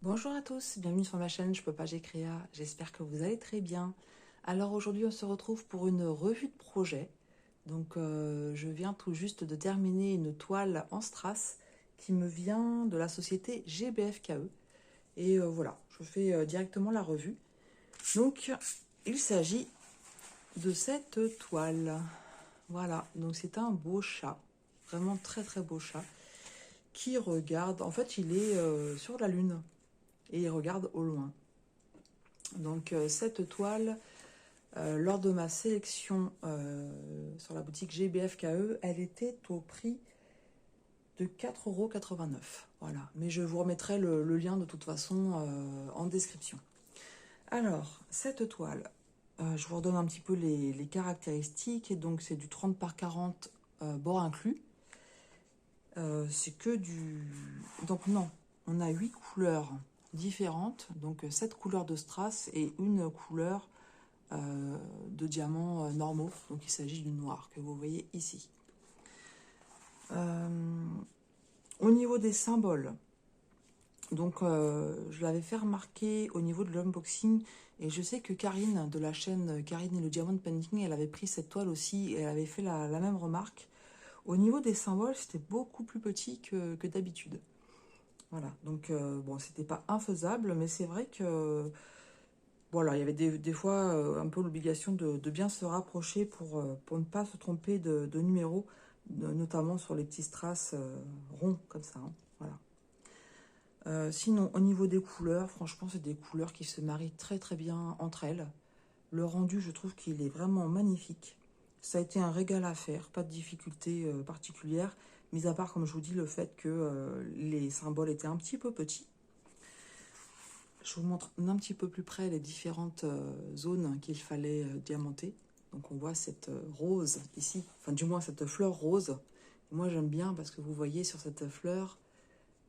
Bonjour à tous, bienvenue sur ma chaîne Je peux pas j'ai créa, j'espère que vous allez très bien. Alors aujourd'hui on se retrouve pour une revue de projet. Donc je viens tout juste de terminer une toile en strass qui me vient de la société GBFKE. Et voilà, je fais directement la revue. Donc il s'agit de cette toile. Voilà, donc c'est un beau chat, vraiment très très beau chat, qui regarde, en fait il est sur la lune. Et il regarde au loin. Donc cette toile, lors de ma sélection sur la boutique GBFKE, elle était au prix de 4,89 €. Voilà, mais je vous remettrai le lien de toute façon en description. Alors, cette toile, je vous redonne un petit peu les caractéristiques. Et donc c'est du 30 par 40 bord inclus. C'est que du... Donc non, on a 8 couleurs différentes, donc 7 couleurs de strass et une couleur de diamants normaux. Donc il s'agit du noir que vous voyez ici. Au niveau des symboles, donc je l'avais fait remarquer au niveau de l'unboxing, et je sais que Karine de la chaîne Karine et le Diamond Painting, elle avait pris cette toile aussi et elle avait fait la même remarque. Au niveau des symboles, c'était beaucoup plus petit que d'habitude. Voilà, donc bon, c'était pas infaisable, mais c'est vrai que voilà, il y avait des fois un peu l'obligation de bien se rapprocher pour ne pas se tromper de numéro, notamment sur les petits strass ronds comme ça. Hein, voilà. Sinon, au niveau des couleurs, franchement, c'est des couleurs qui se marient très très bien entre elles. Le rendu, je trouve qu'il est vraiment magnifique. Ça a été un régal à faire, pas de difficulté particulière, mis à part, comme je vous dis, le fait que les symboles étaient un petit peu petits. Je vous montre un petit peu plus près les différentes zones qu'il fallait diamanter. Donc on voit cette rose ici, enfin du moins cette fleur rose. Moi j'aime bien parce que vous voyez sur cette fleur,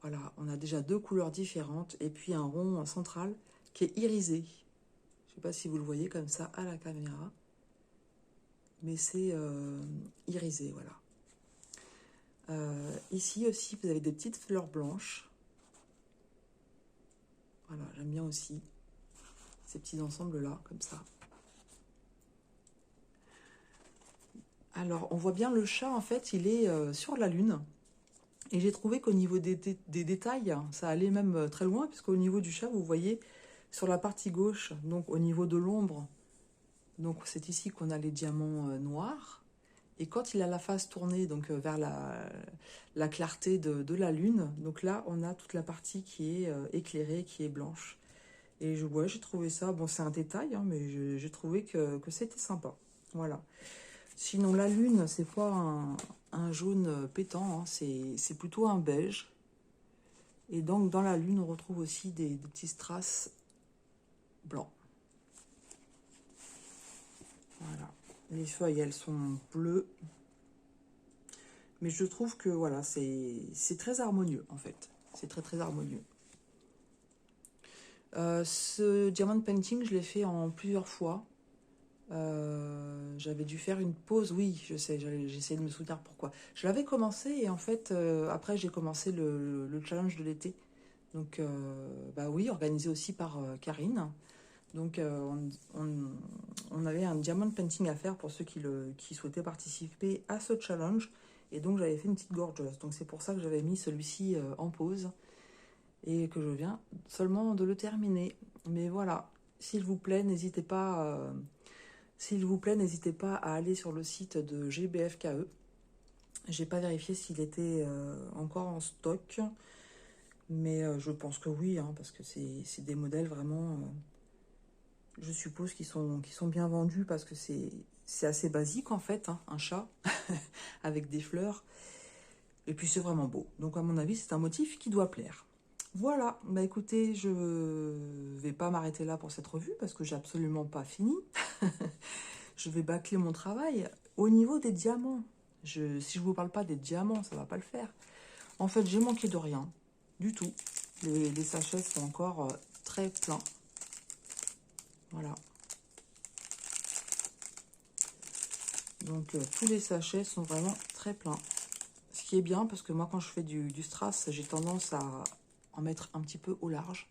voilà, on a déjà deux couleurs différentes et puis un rond central qui est irisé. Je ne sais pas si vous le voyez comme ça à la caméra, mais c'est irisé, voilà. Ici aussi, vous avez des petites fleurs blanches. Voilà, j'aime bien aussi ces petits ensembles-là, comme ça. Alors, on voit bien le chat, en fait, il est sur la lune. Et j'ai trouvé qu'au niveau des détails, ça allait même très loin, puisqu'au niveau du chat, vous voyez, sur la partie gauche, donc au niveau de l'ombre, donc c'est ici qu'on a les diamants noirs. Et quand il a la face tournée donc vers la clarté de la lune, donc là, on a toute la partie qui est éclairée, qui est blanche. Et ouais, j'ai trouvé ça, bon, c'est un détail, hein, mais j'ai trouvé que c'était sympa. Voilà. Sinon, la lune, c'est pas un jaune pétant, hein, c'est plutôt un beige. Et donc, dans la lune, on retrouve aussi des petits strass blancs. Voilà. Les feuilles, elles sont bleues. Mais je trouve que, voilà, c'est très harmonieux, en fait. C'est très, très harmonieux. Ce diamond painting, je l'ai fait en plusieurs fois. J'avais dû faire une pause, oui, je sais, j'essaie de me souvenir pourquoi. Je l'avais commencé et en fait, après j'ai commencé le challenge de l'été. Donc, bah oui, organisé aussi par Karine. Donc, on avait un diamond painting à faire pour ceux qui souhaitaient participer à ce challenge. Et donc, j'avais fait une petite gorgeuse. Donc, c'est pour ça que j'avais mis celui-ci en pause et que je viens seulement de le terminer. Mais voilà, s'il vous plaît, n'hésitez pas... S'il vous plaît, n'hésitez pas à aller sur le site de GBFKE. J'ai pas vérifié s'il était encore en stock, mais je pense que oui, hein, parce que c'est des modèles vraiment, je suppose, qui sont bien vendus parce que c'est assez basique en fait, hein, un chat avec des fleurs. Et puis c'est vraiment beau. Donc à mon avis, c'est un motif qui doit plaire. Voilà, bah écoutez, je vais pas m'arrêter là pour cette revue parce que j'ai absolument pas fini. Je vais bâcler mon travail. Au niveau des diamants, si je vous parle pas des diamants, ça va pas le faire. En fait, j'ai manqué de rien, du tout. Les sachets sont encore très pleins. Voilà. Donc, tous les sachets sont vraiment très pleins. Ce qui est bien, parce que moi, quand je fais du strass, j'ai tendance à en mettre un petit peu au large.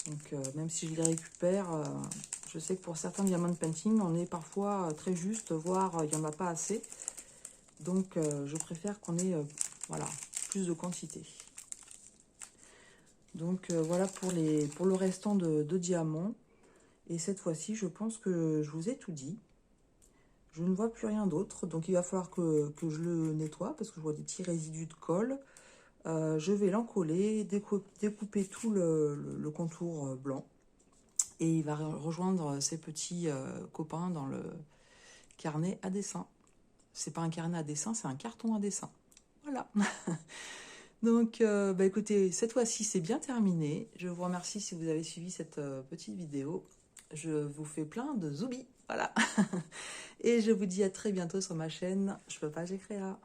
Donc, même si je les récupère, je sais que pour certains diamant painting, on est parfois très juste, voire il n'y en a pas assez. Donc, je préfère qu'on ait voilà, plus de quantité. Donc, voilà pour le restant de diamants. Et cette fois-ci, je pense que je vous ai tout dit. Je ne vois plus rien d'autre. Donc, il va falloir que je le nettoie parce que je vois des petits résidus de colle. Je vais l'encoller, découper tout le contour blanc. Et il va rejoindre ses petits copains dans le carnet à dessin. C'est pas un carnet à dessin, c'est un carton à dessin. Voilà. Donc, bah écoutez, cette fois-ci, c'est bien terminé. Je vous remercie si vous avez suivi cette petite vidéo. Je vous fais plein de zoubis. Voilà. Et je vous dis à très bientôt sur ma chaîne Je peux pas, j'ai créa.